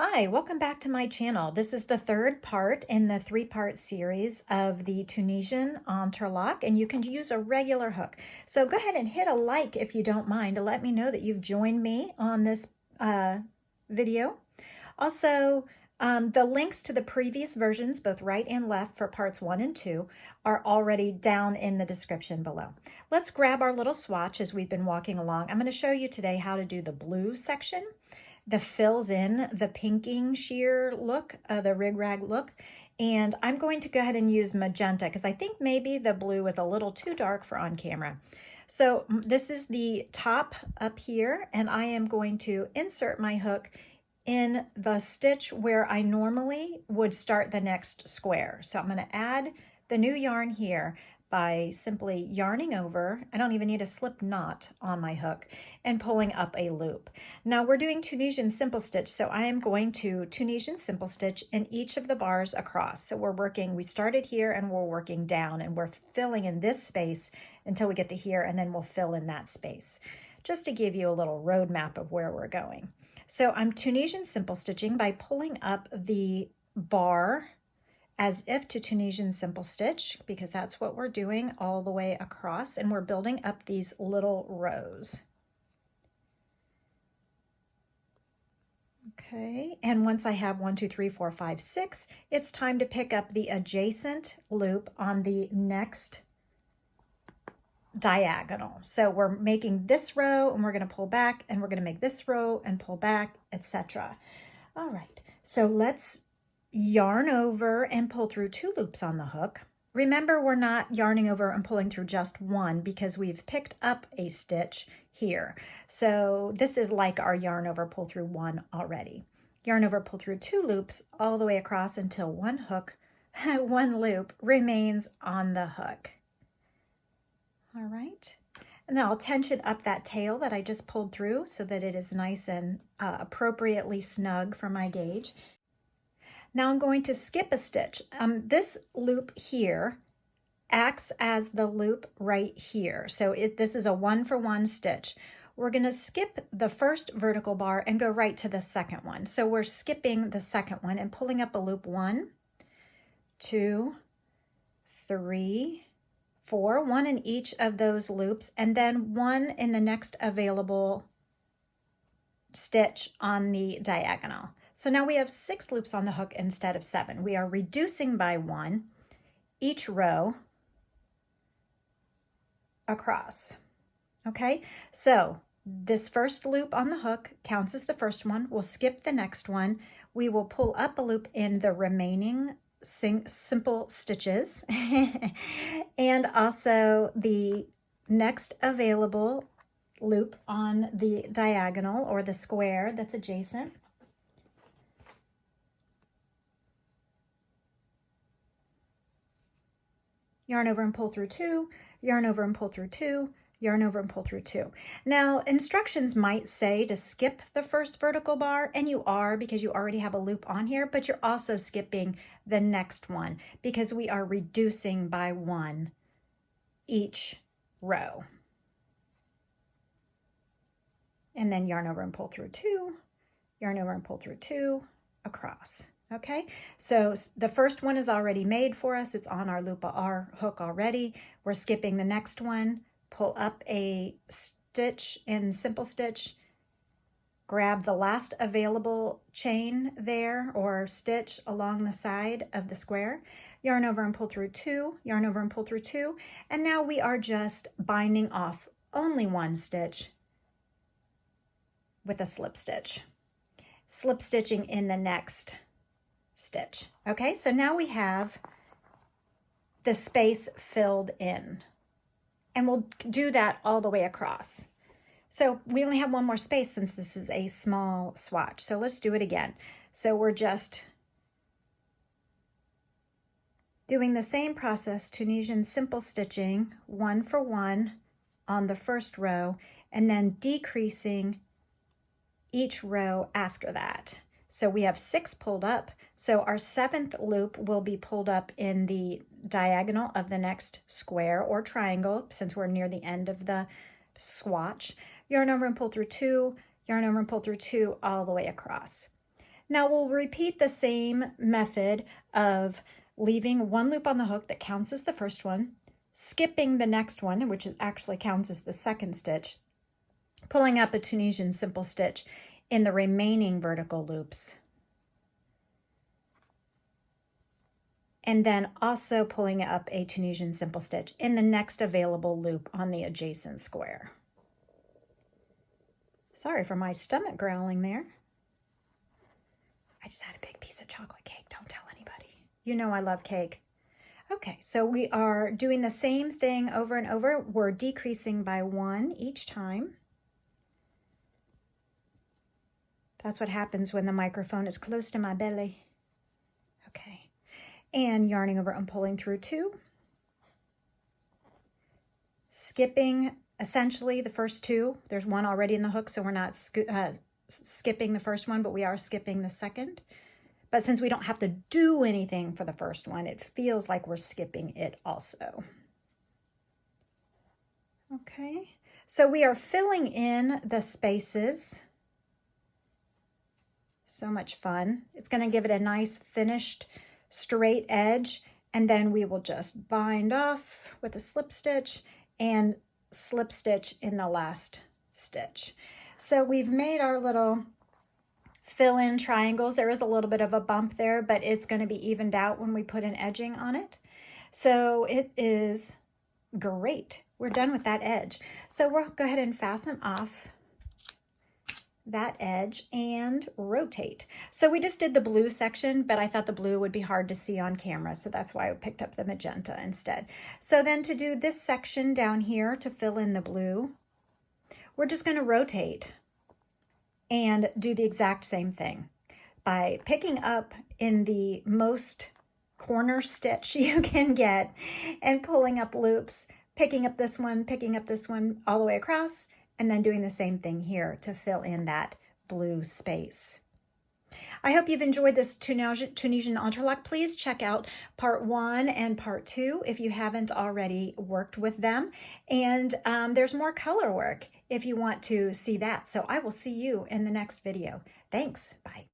Hi, welcome back to my channel. This is the third part in the three-part series of the Tunisian Entrelac, and you can use a regular hook. So go ahead and hit a like if you don't mind to let me know that you've joined me on this video. Also, the links to the previous versions, both right and left for parts 1 and 2, are already down in the description below. Let's grab our little swatch as we've been walking along. I'm going to show you today how to do the blue section that fills in the pinking sheer look, the rig-rag look. And I'm going to go ahead and use magenta because I think maybe the blue is a little too dark for on camera. So this is the top up here, and I am going to insert my hook in the stitch where I normally would start the next square. So I'm going to add the new yarn here by simply yarning over. I don't even need a slip knot on my hook and pulling up a loop. Now we're doing Tunisian simple stitch, so I am going to Tunisian simple stitch in each of the bars across. So we started here and we're working down and we're filling in this space until we get to here, and then we'll fill in that space, just to give you a little roadmap of where we're going. So I'm Tunisian simple stitching by pulling up the bar as if to Tunisian simple stitch, because that's what we're doing all the way across, and we're building up these little rows. Okay, and once I have 1, 2, 3, 4, 5, 6, it's time to pick up the adjacent loop on the next diagonal. So we're making this row and we're going to pull back, and we're going to make this row and pull back, etc. All right, so let's yarn over and pull through 2 loops on the hook. Remember, we're not yarning over and pulling through just one because we've picked up a stitch here. So this is like our yarn over, pull through 1 already. Yarn over, pull through 2 loops all the way across until one loop remains on the hook. All right. And now I'll tension up that tail that I just pulled through so that it is nice and appropriately snug for my gauge. Now I'm going to skip a stitch. This loop here acts as the loop right here. So this is a 1-for-1 stitch. We're going to skip the first vertical bar and go right to the second one. So we're skipping the second one and pulling up a loop 1, 2, 3, 4, 1 in each of those loops, and then 1 in the next available stitch on the diagonal. So now we have 6 loops on the hook instead of 7. We are reducing by 1 each row across. Okay, so this first loop on the hook counts as the first one. We'll skip the next one. We will pull up a loop in the remaining simple stitches and also the next available loop on the diagonal or the square that's adjacent. Yarn over and pull through 2, yarn over and pull through 2, yarn over and pull through 2. Now, instructions might say to skip the first vertical bar, and you are because you already have a loop on here, but you're also skipping the next one because we are reducing by 1 each row. And then yarn over and pull through 2, yarn over and pull through 2, across. Okay, so the first one is already made for us. It's on our loop, our hook already. We're skipping the next one, pull up a stitch in simple stitch, grab the last available chain there or stitch along the side of the square, yarn over and pull through 2, yarn over and pull through 2, and now we are just binding off only 1 stitch with a slip stitch. Slip stitching in the next stitch. Okay, so now we have the space filled in, and we'll do that all the way across. So we only have 1 more space since this is a small swatch. So let's do it again. So we're just doing the same process, Tunisian simple stitching, 1-for-1 on the first row, and then decreasing each row after that. So we have 6 pulled up. So our 7th loop will be pulled up in the diagonal of the next square or triangle since we're near the end of the swatch. Yarn over and pull through 2, yarn over and pull through 2 all the way across. Now we'll repeat the same method of leaving one loop on the hook that counts as the first one, skipping the next one, which actually counts as the second stitch, pulling up a Tunisian simple stitch in the remaining vertical loops, and then also pulling up a Tunisian simple stitch in the next available loop on the adjacent square. Sorry for my stomach growling there. I just had a big piece of chocolate cake. Don't tell anybody. You know I love cake. Okay, so we are doing the same thing over and over. We're decreasing by 1 each time. That's what happens when the microphone is close to my belly. Okay, and yarning over and pulling through 2. Skipping essentially the first 2. There's one already in the hook, so we're not skipping the first one, but we are skipping the second. But since we don't have to do anything for the first one, it feels like we're skipping it also. Okay, so we are filling in the spaces. So much fun. It's going to give it a nice finished straight edge, and then we will just bind off with a slip stitch and slip stitch in the last stitch. So we've made our little fill-in triangles. There is a little bit of a bump there, but it's going to be evened out when we put an edging on it. So it is great. We're done with that edge. So we'll go ahead and fasten off that edge and rotate. So we just did the blue section, but I thought the blue would be hard to see on camera, so that's why I picked up the magenta instead. So then to do this section down here to fill in the blue, we're just going to rotate and do the exact same thing by picking up in the most corner stitch you can get and pulling up loops, picking up this one all the way across, and then doing the same thing here to fill in that blue space. I hope you've enjoyed this Tunisian Entrelac. Please check out part 1 and part 2 if you haven't already worked with them. And there's more color work if you want to see that. So I will see you in the next video. Thanks. Bye.